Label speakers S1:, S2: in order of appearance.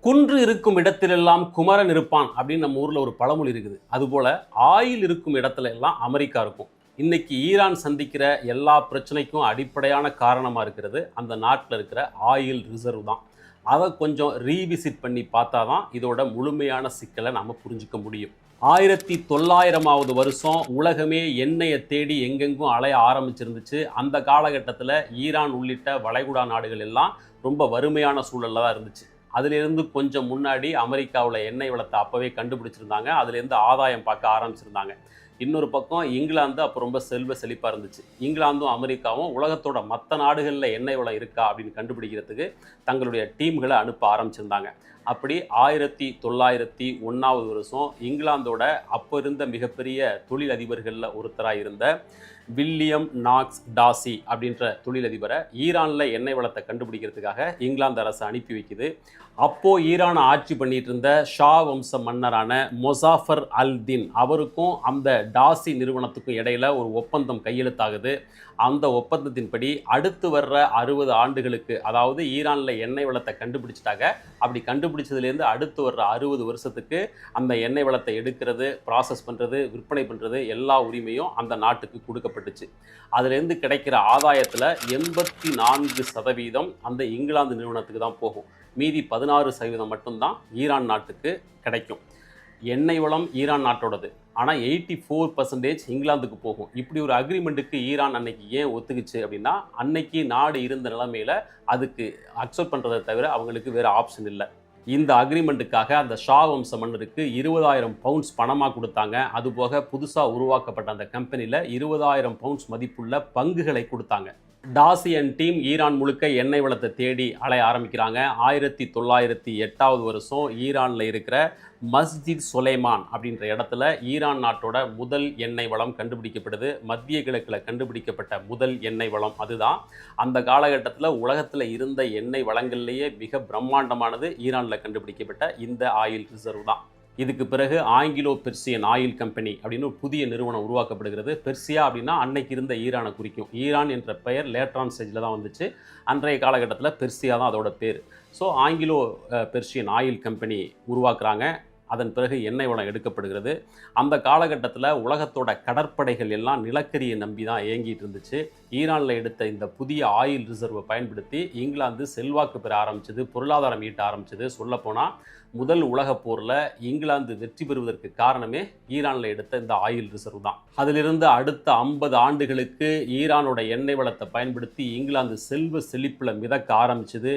S1: குன்று இருக்கும் இடத்திலெல்லாம் குமரன் இருப்பான் அப்படின்னு நம்ம ஊர்ல ஒரு பழமொழி இருக்குது. அதுபோல ஆயில் இருக்கும் இடத்துல எல்லாம் அமெரிக்கா இருக்கும். இன்னைக்கு ஈரான் சந்திக்கிற எல்லா பிரச்சனைக்கும் அடிப்படையான காரணமா இருக்கிறது அந்த நாட்டில் இருக்கிற ஆயில் ரிசர்வ் தான். அதை கொஞ்சம் ரீவிசிட் பண்ணி பார்த்தா தான் இதோட முழுமையான சிக்கலை நம்ம புரிஞ்சுக்க முடியும். 1900ஆவது வருஷம் உலகமே எண்ணெயை தேடி எங்கெங்கும் அலைய ஆரம்பிச்சிருந்துச்சு. அந்த காலகட்டத்தில் ஈரான் உள்ளிட்ட வளைகுடா நாடுகள் எல்லாம் ரொம்ப வறுமையான சூழலில் தான் இருந்துச்சு. அதிலிருந்து கொஞ்சம் முன்னாடி அமெரிக்காவில் எண்ணெய் வளத்தை அப்போவே கண்டுபிடிச்சிருந்தாங்க. அதுலேருந்து ஆதாயம் பார்க்க ஆரம்பிச்சிருந்தாங்க. இன்னொரு பக்கம் இங்கிலாந்து அப்போ ரொம்ப செல்வ செழிப்பாக இருந்துச்சு. இங்கிலாந்தும் அமெரிக்காவும் உலகத்தோட மற்ற நாடுகளில் எண்ணெய் வளம் இருக்கா அப்படின்னு கண்டுபிடிக்கிறதுக்கு தங்களுடைய டீம்களை அனுப்ப ஆரம்பிச்சிருந்தாங்க. அப்படி 1901ஆவது வருஷம் இங்கிலாந்தோட அப்போ இருந்த மிகப்பெரிய தொழிலதிபர்களில் ஒருத்தராக இருந்த வில்லியம் நாக்ஸ் டாசி அப்படின்ற தொழிலதிபரை ஈரானில் எண்ணெய் வளத்தை கண்டுபிடிக்கிறதுக்காக இங்கிலாந்து அரசு அனுப்பி வைக்குது. அப்போது ஈரானை ஆட்சி பண்ணிட்டு இருந்த ஷா வம்ச மன்னரான மொசாஃபர் அல் தின் அவருக்கும் அந்த டாசி நிறுவனத்துக்கும் இடையில ஒரு ஒப்பந்தம் கையெழுத்தாகுது. அந்த ஒப்பந்தத்தின்படி அடுத்து வர்ற 60 ஆண்டுகளுக்கு, அதாவது ஈரானில் எண்ணெய் வளத்தை கண்டுபிடிச்சிட்டாங்க, அப்படி கண்டுபிடிச்சதுலேருந்து அடுத்து வர்ற 60 வருஷத்துக்கு அந்த எண்ணெய் வளத்தை எடுக்கிறது, ப்ராசஸ் பண்ணுறது, விற்பனை பண்ணுறது எல்லா உரிமையும் அந்த நாட்டுக்கு கொடுக்கப்பட்டுச்சு. அதுலேருந்து கிடைக்கிற ஆதாயத்தில் 84% அந்த இங்கிலாந்து நிறுவனத்துக்கு தான் போகும். மீதி 16% மட்டும்தான் ஈரான் நாட்டுக்கு கிடைக்கும். எண்ணெய் வளம் ஈரான் நாட்டோடது, ஆனால் 84% இங்கிலாந்துக்கு போகும். இப்படி ஒரு அக்ரிமெண்ட்டுக்கு ஈரான் அன்னைக்கு ஏன் ஒத்துக்குச்சு அப்படின்னா, அன்னைக்கு நாடு இருந்த நிலைமையில் அதுக்கு அக்செப்ட் பண்ணுறதை தவிர அவங்களுக்கு வேறு ஆப்ஷன் இல்லை. இந்த அக்ரிமெண்ட்டுக்காக அந்த ஷா வம்ச மன்னருக்கு 20,000 பவுண்ட்ஸ் பணமாக கொடுத்தாங்க. அதுபோக புதுசாக உருவாக்கப்பட்ட அந்த கம்பெனியில் 20,000 பவுண்ட்ஸ் மதிப்புள்ள பங்குகளை கொடுத்தாங்க. டாசி அண்ட் டீம் ஈரான் முழுக்க எண்ணெய் வளத்தை தேடி அலைய ஆரம்பிக்கிறாங்க. 1908ஆவது வருஷம் ஈரானில் இருக்கிற மஸ்ஜித் சுலைமான் அப்படின்ற இடத்துல ஈரான் நாட்டோட முதல் எண்ணெய் வளம் கண்டுபிடிக்கப்படுது. மத்திய கிழக்கில் கண்டுபிடிக்கப்பட்ட முதல் எண்ணெய் வளம் அதுதான். அந்த காலகட்டத்தில் உலகத்தில் இருந்த எண்ணெய் வளங்கள்லேயே மிக பிரம்மாண்டமானது ஈரானில் கண்டுபிடிக்கப்பட்ட இந்த ஆயில் ரிசர்வ் தான். இதுக்கு பிறகு ஆங்கிலோ பெர்சியன் ஆயில் கம்பெனி அப்படின்னு ஒரு புதிய நிறுவனம் உருவாக்கப்படுகிறது. பெர்சியா அப்படின்னா அன்னைக்கு இருந்த ஈரானை குறிக்கும். ஈரான் என்ற பெயர் லேட்ரான் ஸ்டேஜில் தான் வந்துச்சு. அன்றைய காலகட்டத்தில் பெர்சியா தான் அதோட பேர். So Anglo Persian oil company உருவாக்குறாங்க. அதன் பிறகு எண்ணெய் வளம் எடுக்கப்படுகிறது. அந்த காலகட்டத்தில் உலகத்தோட கடற்படைகள் எல்லாம் நிலக்கரியை நம்பி தான் இயங்கிட்டு இருந்துச்சு. ஈரானில் எடுத்த இந்த புதிய ஆயில் ரிசர்வை பயன்படுத்தி இங்கிலாந்து செல்வாக்கு பெற ஆரம்பிச்சது, பொருளாதாரம் ஈட்ட ஆரம்பிச்சது. சொல்லப்போனால் முதல் உலகப் போரில் இங்கிலாந்து வெற்றி பெறுவதற்கு காரணமே ஈரானில் எடுத்த இந்த ஆயில் ரிசர்வ் தான். அதிலிருந்து அடுத்த 50 ஆண்டுகளுக்கு ஈரானோட எண்ணெய் வளத்தை பயன்படுத்தி இங்கிலாந்து செல்வ செழிப்பில் மிதக்க ஆரம்பிச்சது.